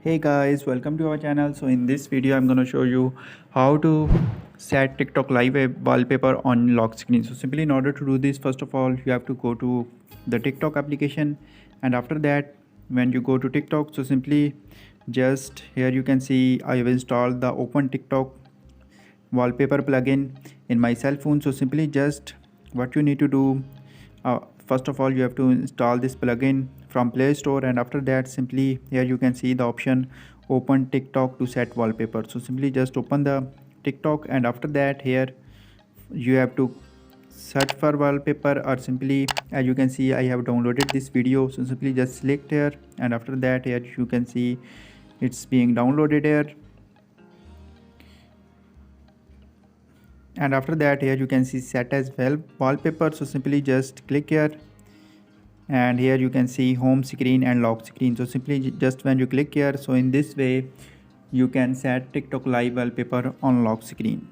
Hey guys, welcome to our channel. So in this video I'm going to show you how to set TikTok live wallpaper on lock screen. So simply in order to do this, first of all you have to go to the TikTok application, and after that when you go to TikTok, so simply just here you can see I have installed the open TikTok wallpaper plugin in my cell phone. So simply just what you need to do, first of all you have to install this plugin from Play Store, and after that simply here you can see the option open TikTok to set wallpaper. So simply just open the TikTok, and after that here you have to search for wallpaper, or simply as you can see I have downloaded this video. So simply just select here, and after that here you can see it's being downloaded here, and after that here you can see set as well wallpaper. So simply just click here, and here you can see home screen and lock screen. So simply just when you click here, so in this way you can set TikTok live wallpaper on lock screen.